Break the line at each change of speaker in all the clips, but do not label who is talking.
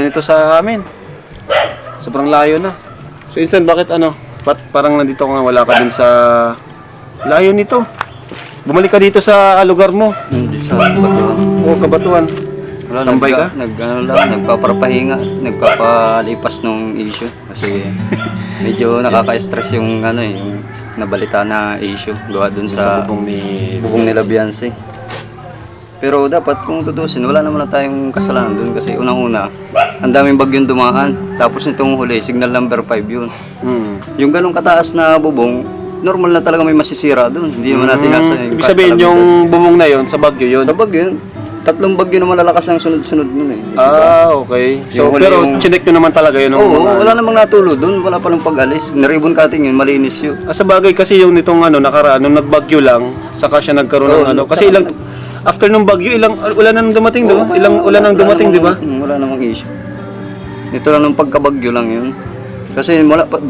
nito sa amin. Sobrang layo na. So insan, bakit parang nandito ka nga, wala ka din sa layo nito? Bumalik ka dito sa lugar mo.
Hindi sa Kabatuan.
Oo, Kabatuan.
Wala,
Tambay ka?
Nagpapapahinga, nagpapalipas nung issue. Kasi medyo nakaka-stress yung yung nabalita na issue. Gawa dun sa bubong nila Beyonce. Pero dapat kung tutusin, wala naman na tayong kasalanan dun kasi unang-una, ang daming bagyong dumaan. Tapos nitong huli, signal number 5 yun. Yung ganong kataas na bubong, normal na talaga may masisira dun. Hindi naman natin nasa yung
ibig sabihin yung bumong na yun, sa bagyo yun?
Sa bagyo yun. 3 bagyo na malalakas ang sunod-sunod nun
Okay. So, pero chinek nyo naman talaga yun?
Oo, wala namang natulo dun. Wala palang pag-alis. Naribon cutting yun, malinis yun.
Sa bagay kasi yung nitong nakaraan, nung nagbagyo lang, saka siya nagkaroon ng kasi after nung bagyo, ulan na nang dumating, diba? Ilang ulan nang dumating, di ba?
Wala namang issue. Ito lang nung pagkabagyo lang yun. Kasi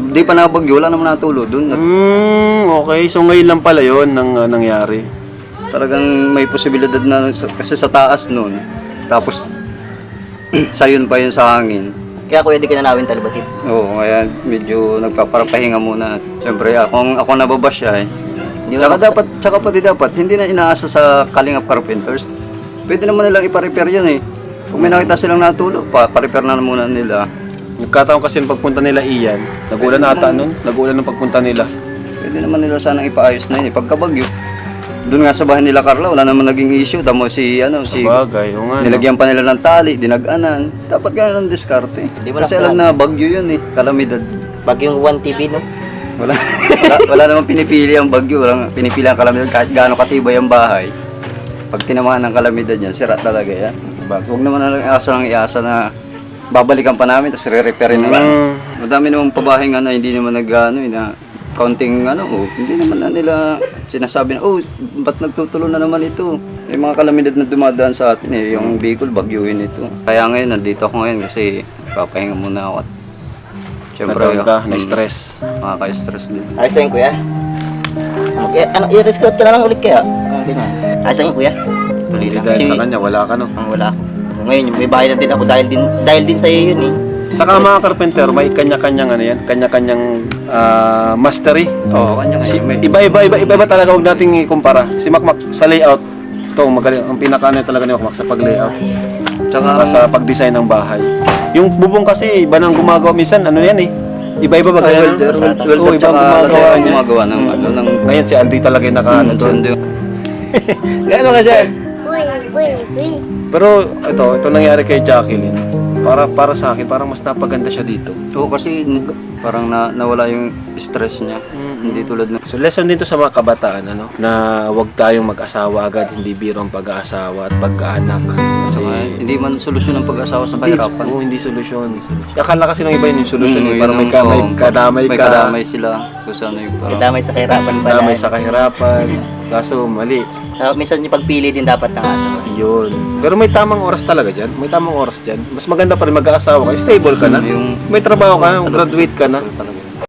di pa nabagyo, wala namang natulo dun.
Okay. So ngayon lang pala yun nangyari.
Talagang may posibilidad na kasi sa taas noon. Tapos sayon pa yun sa hangin.
Kaya kuya, di ka na nawin talibatid.
Oo, kaya medyo nagpaparapahinga muna. Siyempre, ako nababash siya eh. Tsaka pati dapat, hindi na inaasa sa Kalingap Carpenters. Pwede naman nilang ipa-repair yun eh. Kung may nakita silang natulo, pa-repair na muna nila.
Nagkataon kasi yung pagpunta nila Ian, nagulan ata nun, nagulan ng pagpunta nila.
Pwede naman nila sanang ipaayos na yun eh. Pagkabagyo, doon nga sa bahay nila Carla, wala naman naging issue. Tamo
Bagay, yung
nilagyan pa nila ng tali, dinag-anan. Dapat ganun ang diskarte. Kasi alam na bagyo yun eh, kalamidad.
Bagyong 1TV, no?
Wala namang pinipili ang bagyo, walang pinipili ang kalamidad kahit gaano katibay ang bahay. Pag tinamahan ng kalamidad yan, sira talaga yan. Huwag naman lang iasa na babalikan pa namin, tapos re-repairin na lang. Madami namang pabahay hindi naman na counting hindi naman na nila sinasabi na, ba't nagtutulo na naman ito? Yung mga kalamidad na dumadaan sa atin yung Bicol, bagyuhin ito. Kaya ngayon, nandito ako ngayon kasi papahinga muna ako. Siyempre,
na-stress.
Makaka-stress din.
Ayos na yun, kuya. I-rescout ka na lang ulit kaya? Ayos na yun, kuya.
Hindi dahil sa kanya, wala ka no?
Wala. Ngayon, may bahay na din ako dahil din sa iyo yun eh.
Saka mga carpenter, may kanya-kanyang kanya-kanyang mastery.
Oo, kanya-kanya.
Iba talaga, huwag nating ikumpara. Si Makmak sa layout, magaling, ang pinaka talaga ni Makmak sa pag-layout. Tsaka sa pag-design ng bahay. Yung bubong kasi, iba nang gumagawa minsan, yan eh. Iba-iba ba kaya?
Oo, iba gumagawa ng
Ngayon si Andy talaga yung naka-ano doon. Gano'n ka dyan? Pero ito nangyari kay Jacqueline. Para sa akin, parang mas napaganda siya dito.
Oo, kasi parang nawala yung stress niya. Hindi tulad na.
So lesson din to sa mga kabataan, na huwag tayong mag-asawa agad, hindi biro ang pag-aasawa at pag-anak. Kasi
hindi man solusyon ng pag-asawa sa kahirapan.
Oo, hindi solusyon. Akala kasi ng iba yun yung solusyon, parang may kadamay
may kadamay sila. Kung saan
Kadamay sa kahirapan pala.
Kadamay sa kahirapan. Kaso mali.
So, minsan yung pagpili din dapat ng asawa.
Yun. Pero may tamang oras talaga dyan. May tamang oras dyan. Mas maganda pa rin mag-aasawa ka. Stable ka na. May trabaho ka na. Graduate ka na.